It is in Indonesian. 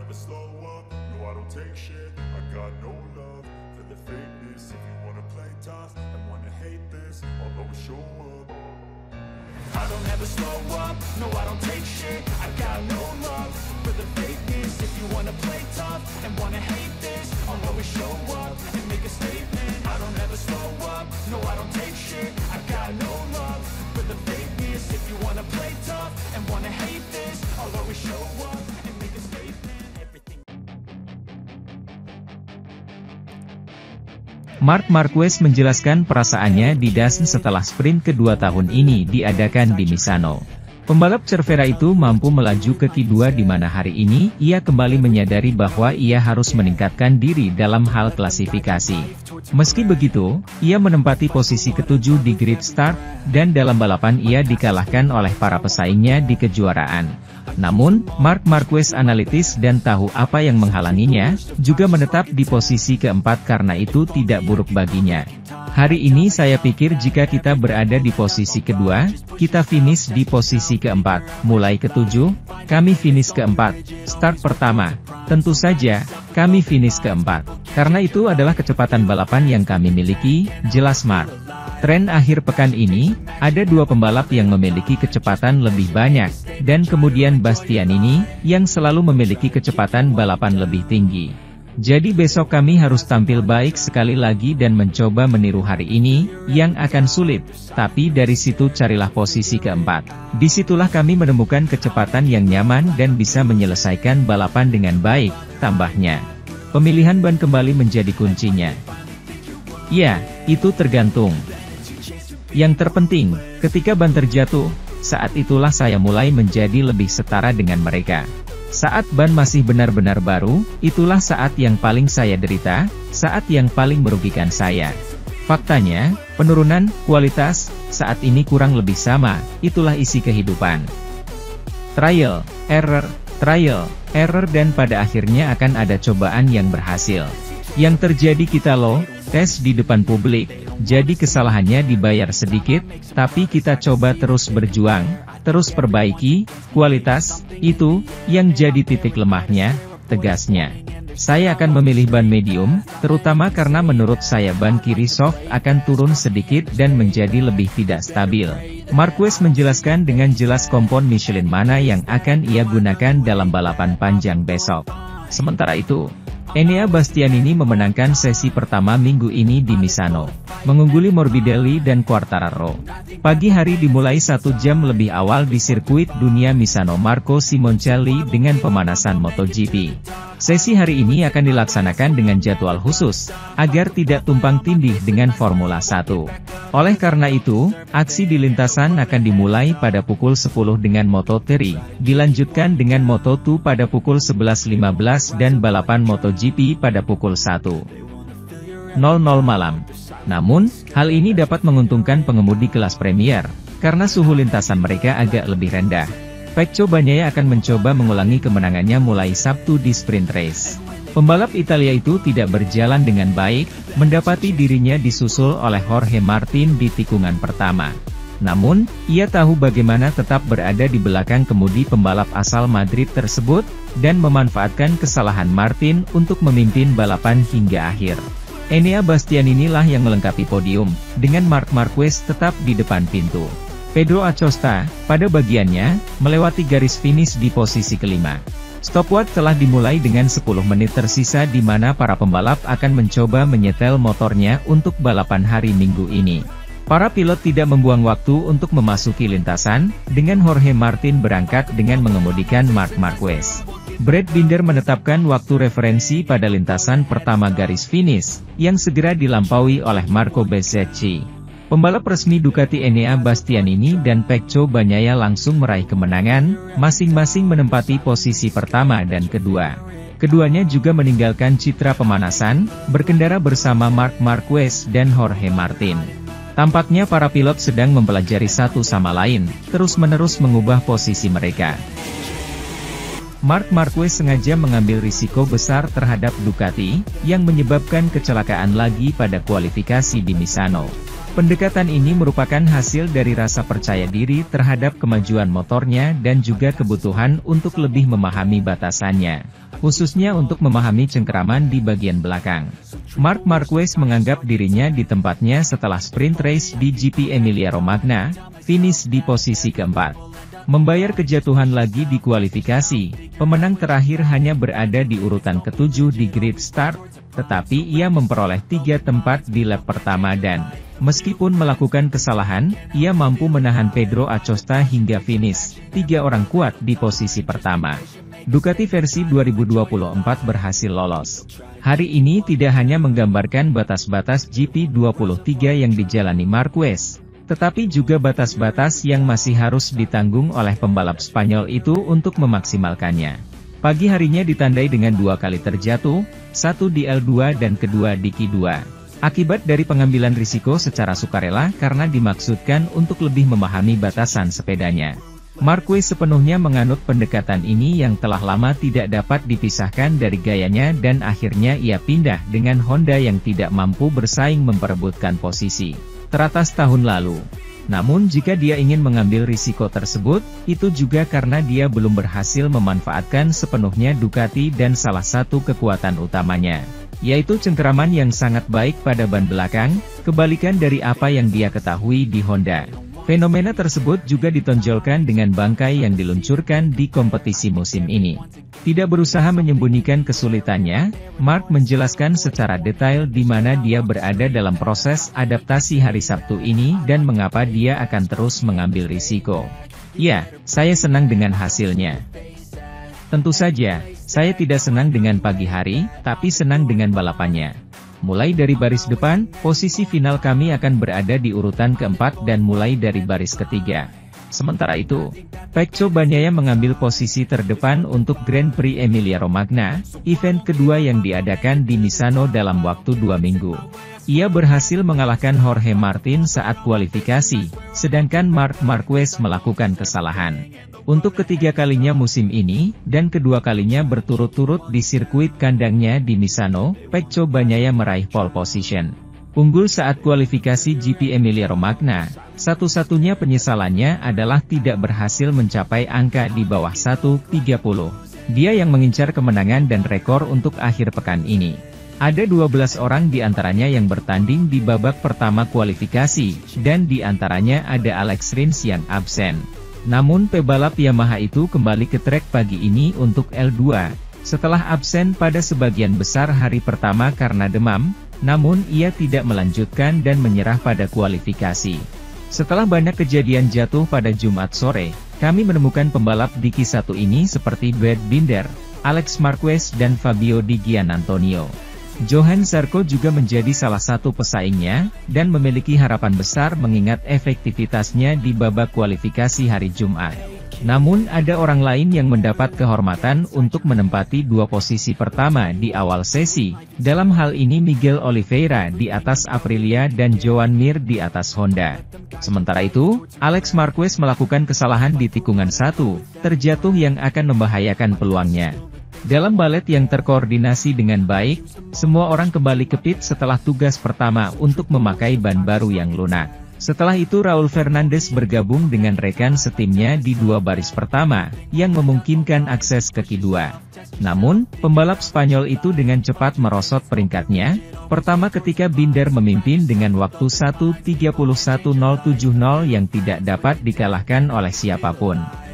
never slow up, no I don't take shit. I got no love for the fakeness. If you wanna play tough and wanna hate this, I'll always show up. I don't ever slow up, no I don't take shit. I got no love for the fakeness. If you wanna play tough and wanna hate this, I'll always show up and make a statement. I don't ever slow up, no I don't take shit. I got no love for the fakeness. If you wanna play tough and wanna hate this, I'll always show up and make a statement. Everything. Marc Marquez menjelaskan perasaannya di Dazn setelah sprint kedua tahun ini diadakan di Misano. Pembalap Cervera itu mampu melaju ke Q2 di mana hari ini ia kembali menyadari bahwa ia harus meningkatkan diri dalam hal klasifikasi. Meski begitu, ia menempati posisi ketujuh di grid start, dan dalam balapan ia dikalahkan oleh para pesaingnya di kejuaraan. Namun, Marc Marquez analitis dan tahu apa yang menghalanginya, juga menetap di posisi keempat karena itu tidak buruk baginya. Hari ini saya pikir jika kita berada di posisi kedua, kita finish di posisi keempat, mulai ketujuh, kami finish keempat, start pertama, tentu saja, kami finish keempat. Karena itu adalah kecepatan balapan yang kami miliki, jelas Marc. Tren akhir pekan ini, ada dua pembalap yang memiliki kecepatan lebih banyak, dan kemudian Bastianini, yang selalu memiliki kecepatan balapan lebih tinggi. Jadi besok kami harus tampil baik sekali lagi dan mencoba meniru hari ini, yang akan sulit, tapi dari situ carilah posisi keempat. Disitulah kami menemukan kecepatan yang nyaman dan bisa menyelesaikan balapan dengan baik, tambahnya. Pemilihan ban kembali menjadi kuncinya. Ya, itu tergantung. Yang terpenting, ketika ban terjatuh, saat itulah saya mulai menjadi lebih setara dengan mereka. Saat ban masih benar-benar baru, itulah saat yang paling saya derita, saat yang paling merugikan saya. Faktanya, penurunan kualitas saat ini kurang lebih sama, itulah isi kehidupan. Trial, error, dan pada akhirnya akan ada cobaan yang berhasil. Yang terjadi kita tes di depan publik, jadi kesalahannya dibayar sedikit, tapi kita coba terus berjuang, terus perbaiki, kualitas, itu, yang jadi titik lemahnya, tegasnya. Saya akan memilih ban medium, terutama karena menurut saya ban kiri soft akan turun sedikit dan menjadi lebih tidak stabil. Marquez menjelaskan dengan jelas kompon Michelin mana yang akan ia gunakan dalam balapan panjang besok. Sementara itu, Enea Bastianini memenangkan sesi pertama minggu ini di Misano, mengungguli Morbidelli dan Quartararo. Pagi hari dimulai 1 jam lebih awal di sirkuit dunia Misano Marco Simoncelli dengan pemanasan MotoGP. Sesi hari ini akan dilaksanakan dengan jadwal khusus, agar tidak tumpang tindih dengan Formula 1. Oleh karena itu, aksi di lintasan akan dimulai pada pukul 10 dengan Moto3, dilanjutkan dengan Moto2 pada pukul 11.15 dan balapan MotoGP pada pukul 1.00 malam. Namun, hal ini dapat menguntungkan pengemudi kelas Premier, karena suhu lintasan mereka agak lebih rendah. Pecco Bagnaia akan mencoba mengulangi kemenangannya mulai Sabtu di sprint race. Pembalap Italia itu tidak berjalan dengan baik, mendapati dirinya disusul oleh Jorge Martin di tikungan pertama. Namun, ia tahu bagaimana tetap berada di belakang kemudi pembalap asal Madrid tersebut, dan memanfaatkan kesalahan Martin untuk memimpin balapan hingga akhir. Enea Bastianini lah yang melengkapi podium, dengan Marc Marquez tetap di depan pintu. Pedro Acosta, pada bagiannya, melewati garis finish di posisi kelima. Stopwatch telah dimulai dengan 10 menit tersisa di mana para pembalap akan mencoba menyetel motornya untuk balapan hari Minggu ini. Para pilot tidak membuang waktu untuk memasuki lintasan, dengan Jorge Martin berangkat dengan mengemudikan Marc Marquez. Brad Binder menetapkan waktu referensi pada lintasan pertama garis finish, yang segera dilampaui oleh Marco Bezzecchi. Pembalap resmi Ducati Enea Bastianini dan Pecco Bagnaia langsung meraih kemenangan, masing-masing menempati posisi pertama dan kedua. Keduanya juga meninggalkan citra pemanasan, berkendara bersama Marc Marquez dan Jorge Martin. Tampaknya para pilot sedang mempelajari satu sama lain, terus-menerus mengubah posisi mereka. Marc Marquez sengaja mengambil risiko besar terhadap Ducati, yang menyebabkan kecelakaan lagi pada kualifikasi di Misano. Pendekatan ini merupakan hasil dari rasa percaya diri terhadap kemajuan motornya dan juga kebutuhan untuk lebih memahami batasannya, khususnya untuk memahami cengkeraman di bagian belakang. Marc Marquez menganggap dirinya di tempatnya setelah sprint race di GP Emilia-Romagna, finish di posisi keempat. Membayar kejatuhan lagi di kualifikasi, pemenang terakhir hanya berada di urutan ke-7 di grid start, tetapi ia memperoleh 3 tempat di lap pertama dan, meskipun melakukan kesalahan, ia mampu menahan Pedro Acosta hingga finish, 3 orang kuat di posisi pertama. Ducati versi 2024 berhasil lolos. Hari ini tidak hanya menggambarkan batas-batas GP23 yang dijalani Marquez, tetapi juga batas-batas yang masih harus ditanggung oleh pembalap Spanyol itu untuk memaksimalkannya. Pagi harinya ditandai dengan 2 kali terjatuh, satu di L2 dan kedua di Q2. Akibat dari pengambilan risiko secara sukarela karena dimaksudkan untuk lebih memahami batasan sepedanya. Marquez sepenuhnya menganut pendekatan ini yang telah lama tidak dapat dipisahkan dari gayanya dan akhirnya ia pindah dengan Honda yang tidak mampu bersaing memperebutkan posisi teratas tahun lalu. Namun jika dia ingin mengambil risiko tersebut, itu juga karena dia belum berhasil memanfaatkan sepenuhnya Ducati dan salah satu kekuatan utamanya, yaitu cengkeraman yang sangat baik pada ban belakang, kebalikan dari apa yang dia ketahui di Honda. Fenomena tersebut juga ditonjolkan dengan bangkai yang diluncurkan di kompetisi musim ini. Tidak berusaha menyembunyikan kesulitannya, Marc menjelaskan secara detail di mana dia berada dalam proses adaptasi hari Sabtu ini dan mengapa dia akan terus mengambil risiko. Ya, saya senang dengan hasilnya. Tentu saja, saya tidak senang dengan pagi hari, tapi senang dengan balapannya. Mulai dari baris depan, posisi final kami akan berada di urutan keempat dan mulai dari baris ketiga. Sementara itu, Pecco Bagnaia mengambil posisi terdepan untuk Grand Prix Emilia-Romagna, event kedua yang diadakan di Misano dalam waktu 2 minggu. Ia berhasil mengalahkan Jorge Martin saat kualifikasi, sedangkan Marc Marquez melakukan kesalahan. Untuk ketiga kalinya musim ini, dan kedua kalinya berturut-turut di sirkuit kandangnya di Misano, Pecco Bagnaia meraih pole position. Unggul saat kualifikasi GP Emilia-Romagna, satu-satunya penyesalannya adalah tidak berhasil mencapai angka di bawah 1:30. Dia yang mengincar kemenangan dan rekor untuk akhir pekan ini. Ada 12 orang di antaranya yang bertanding di babak pertama kualifikasi, dan di antaranya ada Alex Rins yang absen. Namun pebalap Yamaha itu kembali ke trek pagi ini untuk L2, setelah absen pada sebagian besar hari pertama karena demam, namun ia tidak melanjutkan dan menyerah pada kualifikasi. Setelah banyak kejadian jatuh pada Jumat sore, kami menemukan pembalap di Q1 ini seperti Brad Binder, Alex Marquez dan Fabio Di Giannantonio. Johan Zarco juga menjadi salah satu pesaingnya, dan memiliki harapan besar mengingat efektivitasnya di babak kualifikasi hari Jumat. Namun ada orang lain yang mendapat kehormatan untuk menempati 2 posisi pertama di awal sesi, dalam hal ini Miguel Oliveira di atas Aprilia dan Joan Mir di atas Honda. Sementara itu, Alex Marquez melakukan kesalahan di tikungan 1, terjatuh yang akan membahayakan peluangnya. Dalam balet yang terkoordinasi dengan baik, semua orang kembali ke pit setelah tugas pertama untuk memakai ban baru yang lunak. Setelah itu Raul Fernandez bergabung dengan rekan setimnya di 2 baris pertama, yang memungkinkan akses ke Q2. Namun, pembalap Spanyol itu dengan cepat merosot peringkatnya, pertama ketika Binder memimpin dengan waktu 1:31.070 yang tidak dapat dikalahkan oleh siapapun.